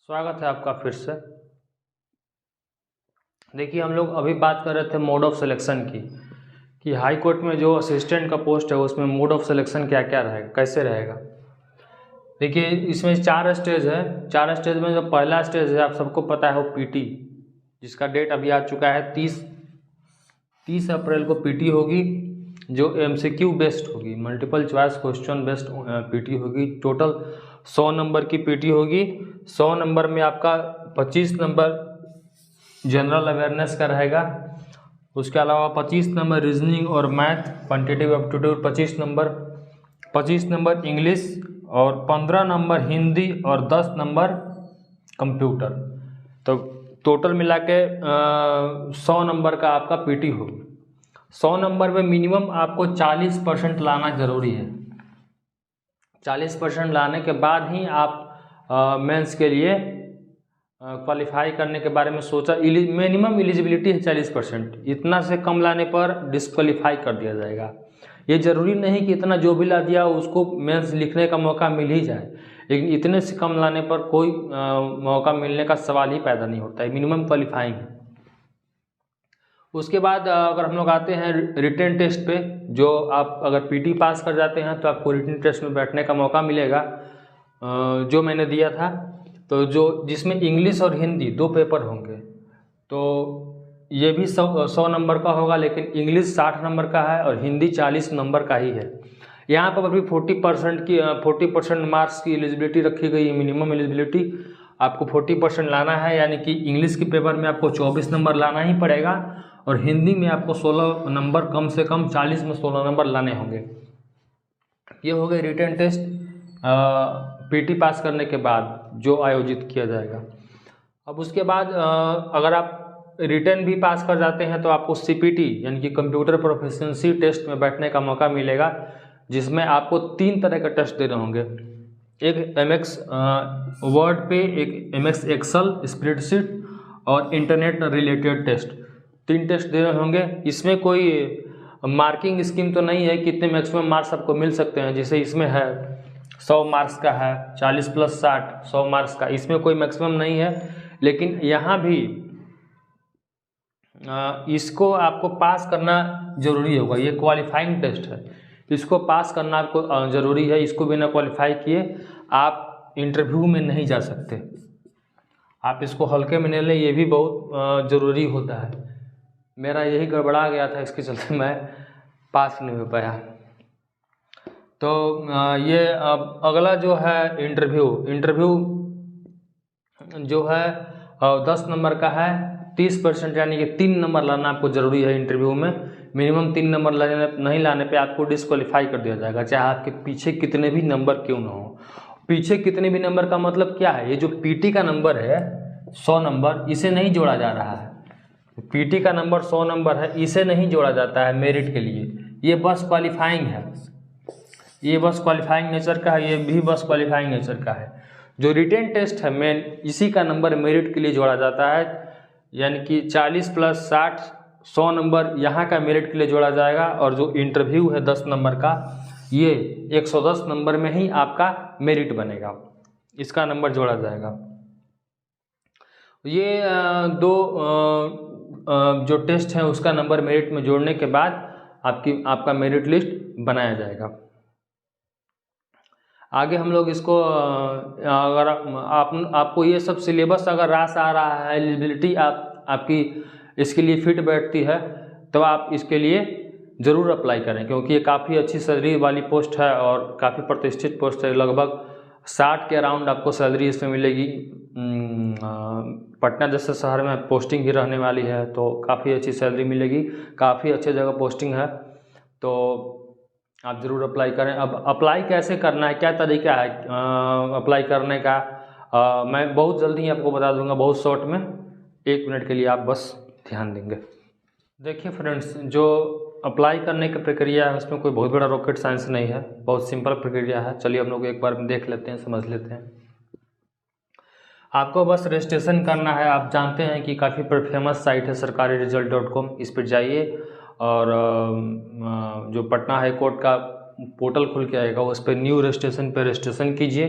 स्वागत है आपका फिर से। देखिए, हम लोग अभी बात कर रहे थे मोड ऑफ सिलेक्शन की कि हाई कोर्ट में जो असिस्टेंट का पोस्ट है उसमें मोड ऑफ सिलेक्शन क्या क्या रहेगा, कैसे रहेगा। देखिए, इसमें 4 स्टेज है। 4 स्टेज में जो पहला स्टेज है आप सबको पता है वो पीटी, जिसका डेट अभी आ चुका है 30 अप्रैल को पीटी होगी, जो एमसीक्यू बेस्ड होगी, multiple choice question based PT होगी। टोटल 100 नंबर की पीटी होगी। 100 नंबर में आपका 25 नंबर जनरल अवेयरनेस का रहेगा, उसके अलावा 25 नंबर रीजनिंग और math quantitative aptitude 25 number English और 15 नंबर हिंदी और 10 नंबर कंप्यूटर। तो टोटल मिला के 100 नंबर का आपका पीटी होगा। 100 नंबर में मिनिमम आपको 40% लाना ज़रूरी है। 40% लाने के बाद ही आप मेंस के लिए क्वालिफाई करने के बारे में सोचा। मिनिमम एलिजिबिलिटी है 40%, इतना से कम लाने पर डिस्क्वालीफाई कर दिया जाएगा। ये ज़रूरी नहीं कि इतना जो भी ला दिया उसको मेंस लिखने का मौका मिल ही जाए, लेकिन इतने से कम लाने पर कोई मौका मिलने का सवाल ही पैदा नहीं होता है। मिनिमम क्वालिफाइंग है। उसके बाद अगर हम लोग आते हैं रिटन टेस्ट पे, जो आप अगर पीटी पास कर जाते हैं तो आपको रिटन टेस्ट में बैठने का मौका मिलेगा, जो मैंने दिया था। तो जिसमें इंग्लिश और हिंदी 2 पेपर होंगे, तो ये भी 100 नंबर का होगा, लेकिन इंग्लिश 60 नंबर का है और हिंदी 40 नंबर का ही है। यहाँ पर अभी 40% मार्क्स की एलिजिबिलिटी रखी गई है, मिनिमम एलिजिबिलिटी। आपको 40% लाना है, यानी कि इंग्लिश के पेपर में आपको 24 नंबर लाना ही पड़ेगा और हिंदी में आपको 16 नंबर, कम से कम 40 में 16 नंबर लाने होंगे। ये हो गए रिटन टेस्ट पीटी पास करने के बाद जो आयोजित किया जाएगा। अब उसके बाद अगर आप रिटन भी पास कर जाते हैं तो आपको सीपीटी यानी कि कंप्यूटर प्रोफिशिएंसी टेस्ट में बैठने का मौका मिलेगा, जिसमें आपको 3 तरह के टेस्ट देने होंगे। एक एमएक्स वर्ड पे, एक एमएक्स एक्सेल स्प्रेडशीट और इंटरनेट रिलेटेड टेस्ट। 3 टेस्ट देने होंगे। इसमें कोई मार्किंग स्कीम तो नहीं है, कितने मैक्सिमम मार्क्स आपको मिल सकते हैं। जैसे इसमें है 100 मार्क्स का है, 40 + 60 100 मार्क्स का, इसमें कोई मैक्सिमम नहीं है। लेकिन यहाँ भी इसको आपको पास करना ज़रूरी होगा। ये क्वालिफाइंग टेस्ट है, इसको पास करना आपको ज़रूरी है। इसको बिना क्वालिफाई किए आप इंटरव्यू में नहीं जा सकते। आप इसको हल्के में नहीं लें, ये भी बहुत ज़रूरी होता है। मेरा यही गड़बड़ा गया था, इसके चलते मैं पास नहीं हो पाया। तो ये अब अगला जो है इंटरव्यू जो है 10 नंबर का है। 30% यानी कि 3 नंबर लाना आपको ज़रूरी है इंटरव्यू में। मिनिमम 3 नंबर नहीं लाने पे आपको डिस्क्वालीफाई कर दिया जाएगा, चाहे आपके पीछे कितने भी नंबर क्यों ना हो। पीछे कितने भी नंबर का मतलब क्या है? ये जो पीटी का नंबर है 100 नंबर, इसे नहीं जोड़ा जा रहा है। पीटी का नंबर 100 नंबर है, इसे नहीं जोड़ा जाता है मेरिट के लिए। ये बस क्वालिफाइंग है, ये बस क्वालिफाइंग नेचर का है, ये भी बस क्वालिफाइंग नेचर का है। जो रिटेन टेस्ट है मेन, इसी का नंबर मेरिट के लिए जोड़ा जाता है, यानी कि 40 + 60 100 नंबर यहाँ का मेरिट के लिए जोड़ा जाएगा। और जो इंटरव्यू है 10 नंबर का, ये 110 नंबर में ही आपका मेरिट बनेगा, इसका नंबर जोड़ा जाएगा। ये जो टेस्ट है उसका नंबर मेरिट में जोड़ने के बाद आपका मेरिट लिस्ट बनाया जाएगा। आगे हम लोग इसको अगर आपको ये सब सिलेबस अगर रास आ रहा है, एलिजिबिलिटी आपकी इसके लिए फिट बैठती है, तो आप इसके लिए ज़रूर अप्लाई करें, क्योंकि ये काफ़ी अच्छी सैलरी वाली पोस्ट है और काफ़ी प्रतिष्ठित पोस्ट है। लगभग 60 के अराउंड आपको सैलरी इसमें मिलेगी। पटना जैसे शहर में पोस्टिंग ही रहने वाली है, तो काफ़ी अच्छी सैलरी मिलेगी, काफ़ी अच्छी जगह पोस्टिंग है। तो आप ज़रूर अप्लाई करें। अब अप्लाई कैसे करना है, क्या तरीका है अप्लाई करने का, मैं बहुत जल्दी आपको बता दूंगा, बहुत शॉर्ट में। 1 मिनट के लिए आप बस ध्यान देंगे। देखिए फ्रेंड्स, जो अप्लाई करने की प्रक्रिया है उसमें कोई बहुत बड़ा रॉकेट साइंस नहीं है, बहुत सिंपल प्रक्रिया है। चलिए हम लोग एक बार देख लेते हैं, समझ लेते हैं। आपको बस रजिस्ट्रेशन करना है। आप जानते हैं कि काफ़ी फेमस साइट है sarkariresult.com, इस पर जाइए और जो पटना हाई कोर्ट का पोर्टल खुल के आएगा, उस पर न्यू रजिस्ट्रेशन पे रजिस्ट्रेशन कीजिए।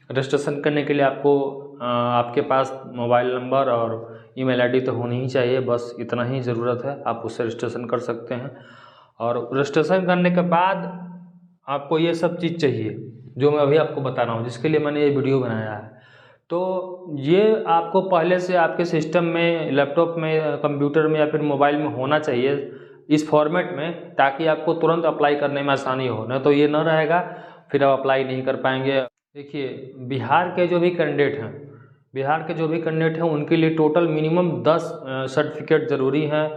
रजिस्ट्रेशन करने के लिए आपको आपके पास मोबाइल नंबर और ईमेल आईडी तो होनी ही चाहिए, बस इतना ही ज़रूरत है। आप उससे रजिस्ट्रेशन कर सकते हैं और रजिस्ट्रेशन करने के बाद आपको ये सब चीज़ चाहिए जो मैं अभी आपको बता रहा हूँ, जिसके लिए मैंने ये वीडियो बनाया है। तो ये आपको पहले से आपके सिस्टम में, लैपटॉप में, कंप्यूटर में या फिर मोबाइल में होना चाहिए इस फॉर्मेट में, ताकि आपको तुरंत अप्लाई करने में आसानी हो। न तो ये न रहेगा फिर आप अप्लाई नहीं कर पाएंगे। देखिए, बिहार के जो भी कैंडिडेट हैं उनके लिए टोटल मिनिमम 10 सर्टिफिकेट ज़रूरी हैं,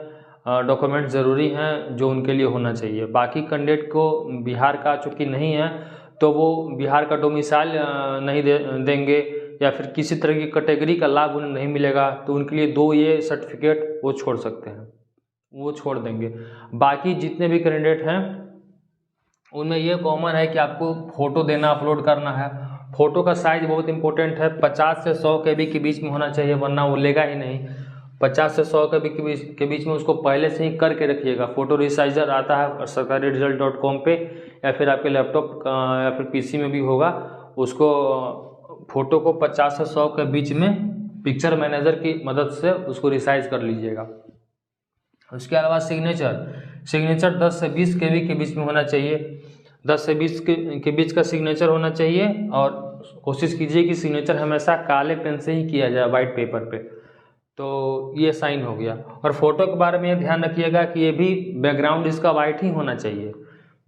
डॉक्यूमेंट ज़रूरी हैं जो उनके लिए होना चाहिए। बाकी कैंडिडेट को बिहार का चूँकि नहीं है तो वो बिहार का डोमिसाइल नहीं देंगे या फिर किसी तरह की कैटेगरी का लाभ उन्हें नहीं मिलेगा, तो उनके लिए 2 ये सर्टिफिकेट वो छोड़ सकते हैं, वो छोड़ देंगे। बाकी जितने भी कैंडिडेट हैं उनमें ये कॉमन है कि आपको फ़ोटो देना, अपलोड करना है। फ़ोटो का साइज़ बहुत इंपॉर्टेंट है, 50 से 100 KB के बीच में होना चाहिए, वरना वो लेगा ही नहीं। 50 से 100 KB के बीच में उसको पहले से ही करके रखिएगा। फ़ोटो रिसाइजर आता है sarkariresult.com पे, या फिर आपके लैपटॉप या फिर PC में भी होगा। उसको फ़ोटो को 50 से 100 के बीच में पिक्चर मैनेजर की मदद से उसको रिसाइज कर लीजिएगा। उसके अलावा सिग्नेचर 10 से 20 KB के बीच में होना चाहिए। 10 से 20 के बीच का सिग्नेचर होना चाहिए और कोशिश कीजिए कि सिग्नेचर हमेशा काले पेन से ही किया जाए, वाइट पेपर पे। तो ये साइन हो गया। और फ़ोटो के बारे में ये ध्यान रखिएगा कि ये भी बैकग्राउंड इसका वाइट ही होना चाहिए,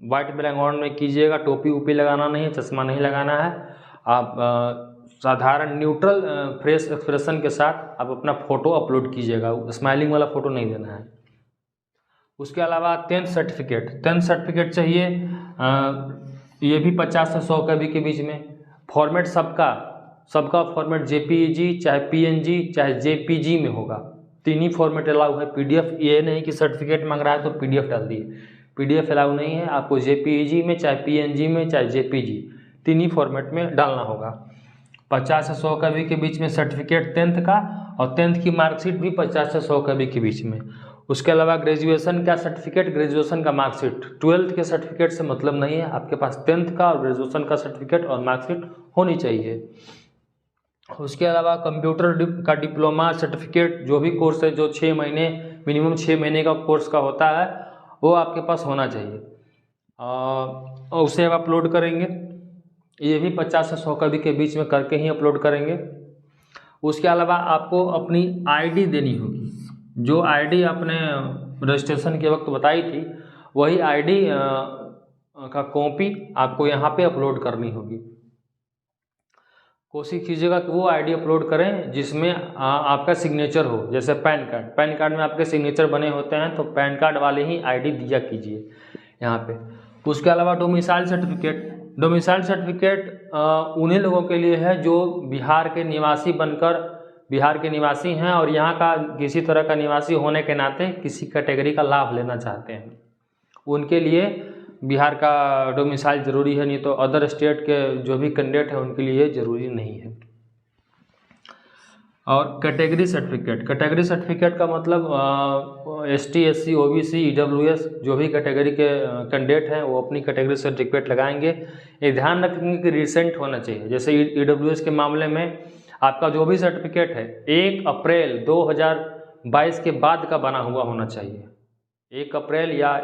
वाइट बैकग्राउंड में कीजिएगा। टोपी वोपी लगाना नहीं है, चश्मा नहीं लगाना है। आप साधारण न्यूट्रल फ्रेश एक्सप्रेशन के साथ आप अपना फ़ोटो अपलोड कीजिएगा, स्माइलिंग वाला फ़ोटो नहीं देना है। उसके अलावा 10th सर्टिफिकेट चाहिए, ये भी 50 से 100 KB के बीच में। फॉर्मेट सबका फॉर्मेट JPEG चाहे PNG चाहे JPG में होगा, 3 ही फॉर्मेट अलाउ है। PDF ये नहीं कि सर्टिफिकेट मांग रहा है तो PDF डाल दिए, PDF अलाउ नहीं है। आपको JPEG में चाहे PNG में चाहे JPG 3 ही फॉर्मेट में डालना होगा। 50 से 100 KB के बीच में सर्टिफिकेट 10th का, और 10th की मार्कशीट भी 50 से 100 KB के बीच में। उसके अलावा ग्रेजुएशन का सर्टिफिकेट, ग्रेजुएशन का मार्कशीट। 12th के सर्टिफिकेट से मतलब नहीं है, आपके पास 10th का और ग्रेजुएशन का सर्टिफिकेट और मार्कशीट होनी चाहिए। उसके अलावा कंप्यूटर का डिप्लोमा सर्टिफिकेट, जो भी कोर्स है, जो 6 महीने, मिनिमम 6 महीने का कोर्स का होता है, वो आपके पास होना चाहिए और उसे आप अपलोड करेंगे। ये भी 50 से 100 KB के बीच में करके ही अपलोड करेंगे। उसके अलावा आपको अपनी ID देनी होगी, जो ID आपने रजिस्ट्रेशन के वक्त बताई थी, वही ID का कॉपी आपको यहाँ पे अपलोड करनी होगी। कोशिश कीजिएगा कि वो ID अपलोड करें जिसमें आपका सिग्नेचर हो, जैसे पैन कार्ड में आपके सिग्नेचर बने होते हैं, तो पैन कार्ड वाले ही ID दिया कीजिए यहाँ पे। उसके अलावा डोमिसाइल सर्टिफिकेट उन्हीं लोगों के लिए है जो बिहार के निवासी हैं और यहाँ का किसी तरह का निवासी होने के नाते किसी कैटेगरी का लाभ लेना चाहते हैं। उनके लिए बिहार का डोमिसाइल ज़रूरी है, नहीं तो अदर स्टेट के जो भी कैंडिडेट हैं उनके लिए ज़रूरी नहीं है। और कैटेगरी सर्टिफिकेट का मतलब ST SC OBC EWS जो भी कैटेगरी के कैंडिडेट हैं वो अपनी कैटेगरी सर्टिफिकेट लगाएंगे। ये ध्यान रखेंगे कि रिसेंट होना चाहिए। जैसे EWS के मामले में आपका जो भी सर्टिफिकेट है 1 अप्रैल 2022 के बाद का बना हुआ होना चाहिए। 1 अप्रैल या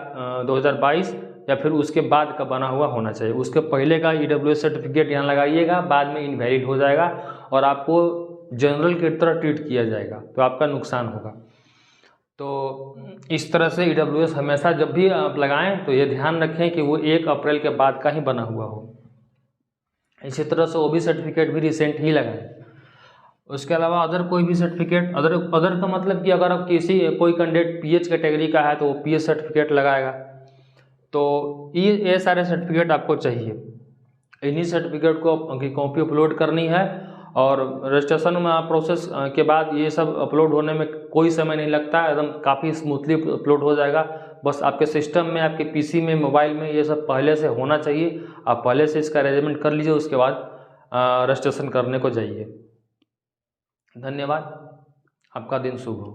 2022 या फिर उसके बाद का बना हुआ होना चाहिए। उसके पहले का EWS सर्टिफिकेट यहाँ लगाइएगा, बाद में इनवैलिड हो जाएगा और आपको जनरल की तरह ट्रीट किया जाएगा, तो आपका नुकसान होगा। तो इस तरह से EWS हमेशा जब भी आप लगाएं तो ये ध्यान रखें कि वो 1 अप्रैल के बाद का ही बना हुआ हो। इसी तरह से OBC सर्टिफिकेट भी रिसेंट ही लगाएं। उसके अलावा अदर कोई भी सर्टिफिकेट, अदर का मतलब कि अगर आप कोई कैंडिडेट PH कैटेगरी का है तो वो PH सर्टिफिकेट लगाएगा। तो ये सारे सर्टिफिकेट आपको चाहिए। इन्हीं सर्टिफिकेट को की कॉपी अपलोड करनी है और रजिस्ट्रेशन में प्रोसेस के बाद ये सब अपलोड होने में कोई समय नहीं लगता, एकदम काफ़ी स्मूथली अपलोड हो जाएगा। बस आपके सिस्टम में, आपके PC में, मोबाइल में ये सब पहले से होना चाहिए। आप पहले से इसका अरेंजमेंट कर लीजिए, उसके बाद रजिस्ट्रेशन करने को जाइए। धन्यवाद, आपका दिन शुभ हो।